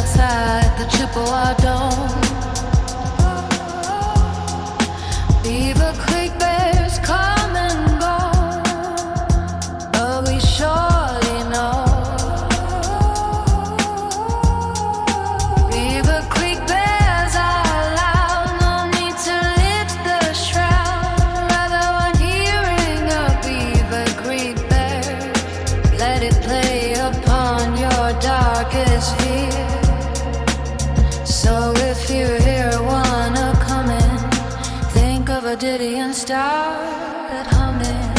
outside the Chippewa Dome. Beaver Creek Bears come and go, but we surely know Beaver Creek Bears are loud. No need to lift the shroud. Rather when hearing a Beaver Creek Bear, let it play upon your darkest fear. So if you hear one a-comin', think of a ditty and start humming,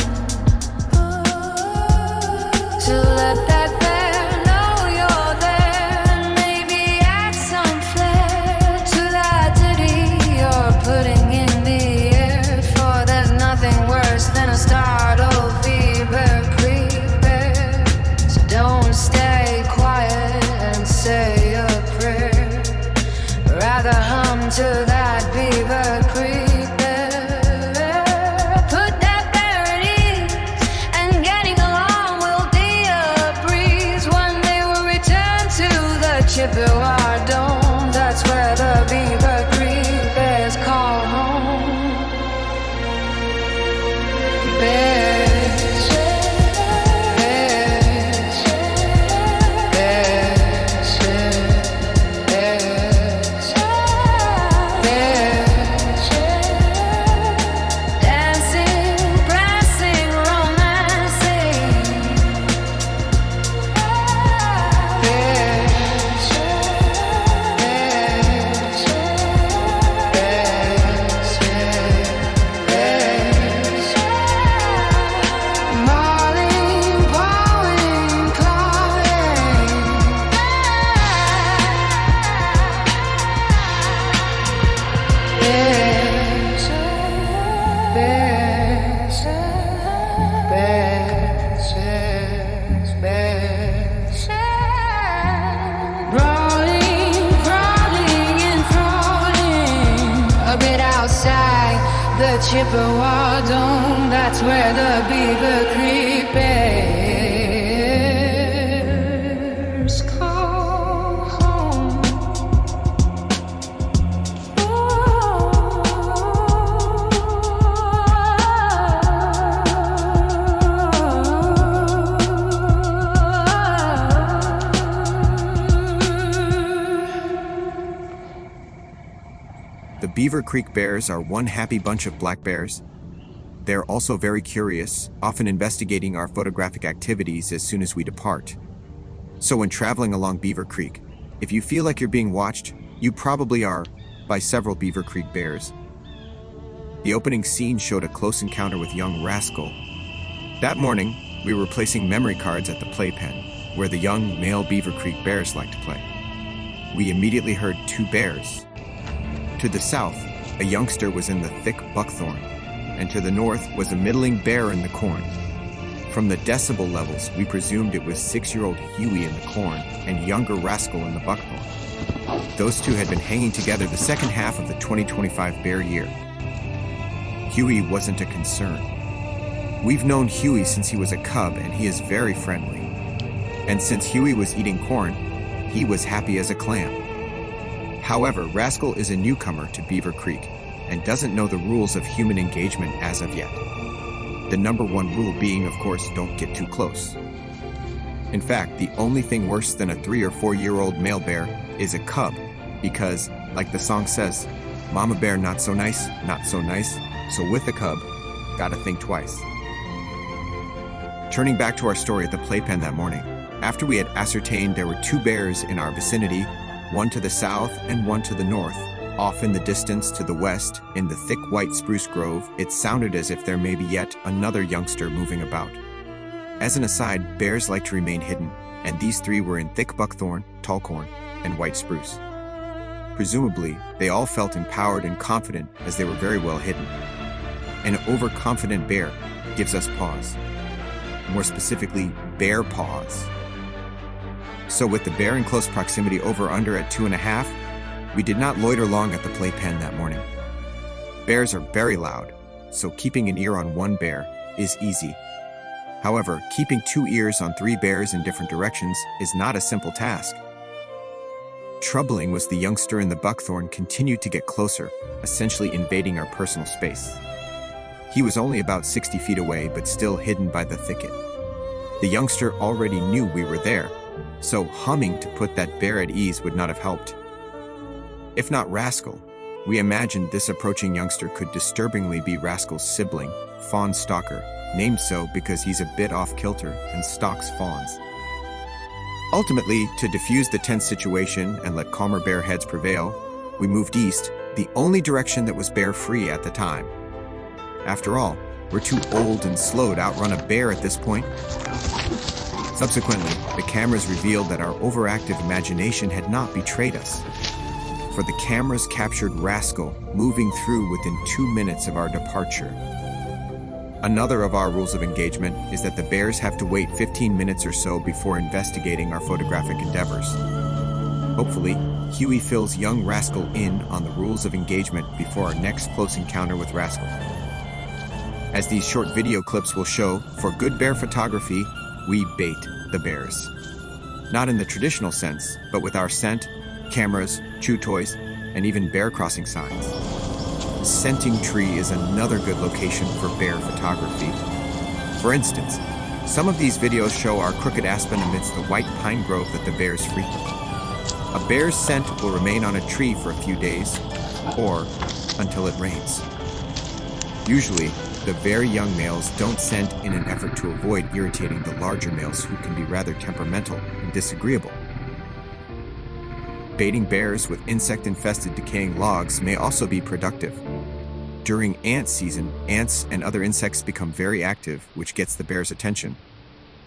to let that bear know you're there, and maybe add some flair to that ditty you're putting in the air. For there's nothing worse than a startled Beaver Creek Bear. So don't stay quiet and say a prayer, rather hum to that Beaver Creek Bear. Put that bear at ease, and getting along will be a breeze. One day we'll return to the Chippewa Dome. That's where the Beaver Creek Bears call home. Bears, bears, bears, bears, bears, dancing, prancing, romancing. Bears, bears, bears, bears, marling, pawing, clawing. Bears, bears, bears, bears, brawling, crawling, enthralling. A bit outside the Chippewa Dome, that's where the Beaver Creek Bears call home. The Beaver Creek Bears are one happy bunch of black bears. They're also very curious, often investigating our photographic activities as soon as we depart. So when traveling along Beaver Creek, if you feel like you're being watched, you probably are, by several Beaver Creek Bears. The opening scene showed a close encounter with young Rascal. That morning, we were placing memory cards at the playpen, where the young male Beaver Creek Bears like to play. We immediately heard two bears. To the south, a youngster was in the thick buckthorn, and to the north was a middling bear in the corn. From the decibel levels, we presumed it was 6-year-old Huey in the corn and younger Rascal in the buckthorn. Those two had been hanging together the second half of the 2025 bear year. Huey wasn't a concern. We've known Huey since he was a cub, and he is very friendly. And since Huey was eating corn, he was happy as a clam. However, Rascal is a newcomer to Beaver Creek and doesn't know the rules of human engagement as of yet. The number one rule being, of course, don't get too close. In fact, the only thing worse than a 3 or 4-year-old male bear is a cub, because, like the song says, Mama bear not so nice, so with a cub, gotta think twice. Turning back to our story at the playpen that morning, after we had ascertained there were two bears in our vicinity, one to the south and one to the north, off in the distance to the west, in the thick white spruce grove, it sounded as if there may be yet another youngster moving about. As an aside, bears like to remain hidden, and these three were in thick buckthorn, tall corn, and white spruce. Presumably, they all felt empowered and confident as they were very well hidden. An overconfident bear gives us pause. More specifically, bear paws. So with the bear in close proximity over under at 2.5, we did not loiter long at the playpen that morning. Bears are very loud, so keeping an ear on one bear is easy. However, keeping 2 ears on 3 bears in different directions is not a simple task. troubling was the youngster in the buckthorn continued to get closer, essentially invading our personal space. He was only about 60 feet away, but still hidden by the thicket. The youngster already knew we were there, so humming to put that bear at ease would not have helped. If not Rascal, we imagined this approaching youngster could disturbingly be Rascal's sibling, Fawn Stalker, named so because he's a bit off-kilter and stalks fawns. Ultimately, to defuse the tense situation and let calmer bear heads prevail, we moved east, the only direction that was bear-free at the time. After all, we're too old and slow to outrun a bear at this point. Subsequently, the cameras revealed that our overactive imagination had not betrayed us, for the cameras captured Rascal moving through within 2 minutes of our departure. Another of our rules of engagement is that the bears have to wait 15 minutes or so before investigating our photographic endeavors. Hopefully, Huey fills young Rascal in on the rules of engagement before our next close encounter with Rascal. As these short video clips will show, for good bear photography, we bait the bears. Not in the traditional sense, but with our scent, cameras, chew toys, and even bear crossing signs. Scenting Tree is another good location for bear photography. For instance, some of these videos show our crooked aspen amidst the white pine grove that the bears frequent. A bear's scent will remain on a tree for a few days, or until it rains. Usually, the very young males don't scent in an effort to avoid irritating the larger males who can be rather temperamental and disagreeable. Baiting bears with insect-infested decaying logs may also be productive. During ant season, ants and other insects become very active, which gets the bear's attention.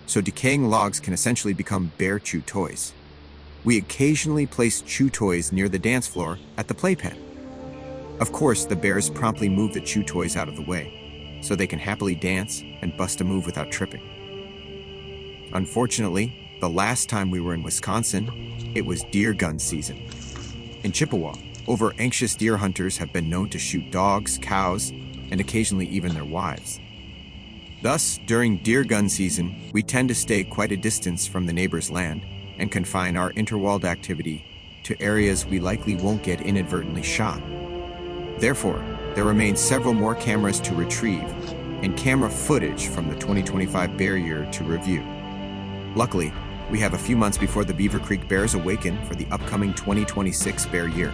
So decaying logs can essentially become bear chew toys. We occasionally place chew toys near the dance floor at the playpen. Of course, the bears promptly move the chew toys out of the way, so they can happily dance and bust a move without tripping. Unfortunately, the last time we were in Wisconsin, it was deer gun season. In Chippewa, over-anxious deer hunters have been known to shoot dogs, cows, and occasionally even their wives. Thus, during deer gun season, we tend to stay quite a distance from the neighbor's land and confine our interwalled activity to areas we likely won't get inadvertently shot. Therefore, there remain several more cameras to retrieve and camera footage from the 2025 bear year to review. Luckily, we have a few months before the Beaver Creek Bears awaken for the upcoming 2026 bear year.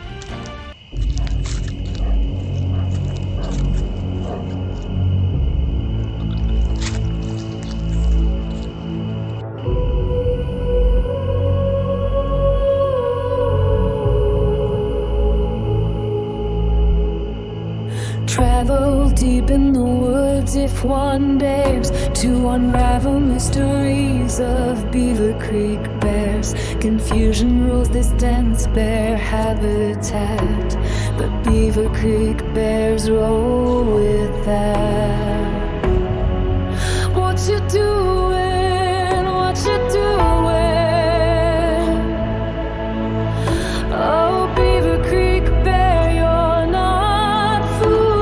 Travel deep in the woods if one dares to unravel mysteries of Beaver Creek Bears. Confusion rules this dense bear habitat, but Beaver Creek Bears roll with that. What you doing? What you doing? Oh, Beaver Creek Bear, you're not fooling.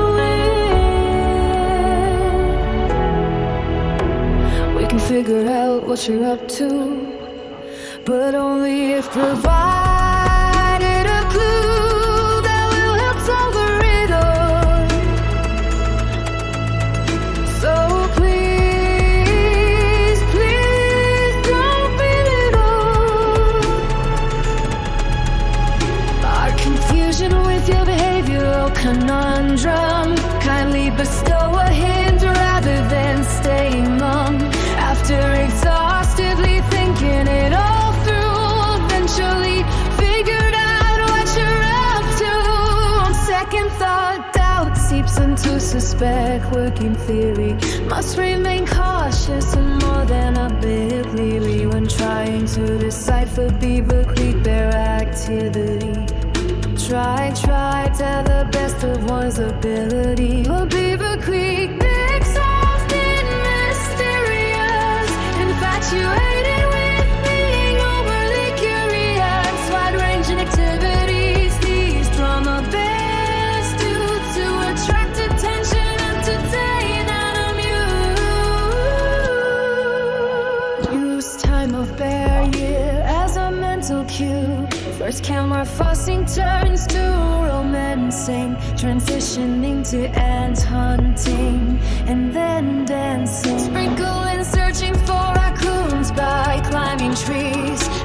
We can figure out what you're up to, but only if provided a clue that will help solve the riddle. So please, please don't belittle our confusion with your behavioral conundrum. Kindly bestow a hint rather than staying mum. After exhaustively thinking it all through, eventually figured out what you're up to. On second thought, doubt seeps into suspect. Working theory must remain cautious and more than a bit leery when trying to decipher Beaver Creek Bear activity. Try to the best of one's ability. Oh, Beaver Creek, big, soft, and mysterious, infatuated with being overly curious. Wide-ranging activities these drama bears do to attract attention, entertain, and amuse. Use time of bear year as a mental cue. First count and we're fussing turns to romancing, transitioning to ant hunting, and then dancing. Sprinkling, searching for raccoons by climbing trees.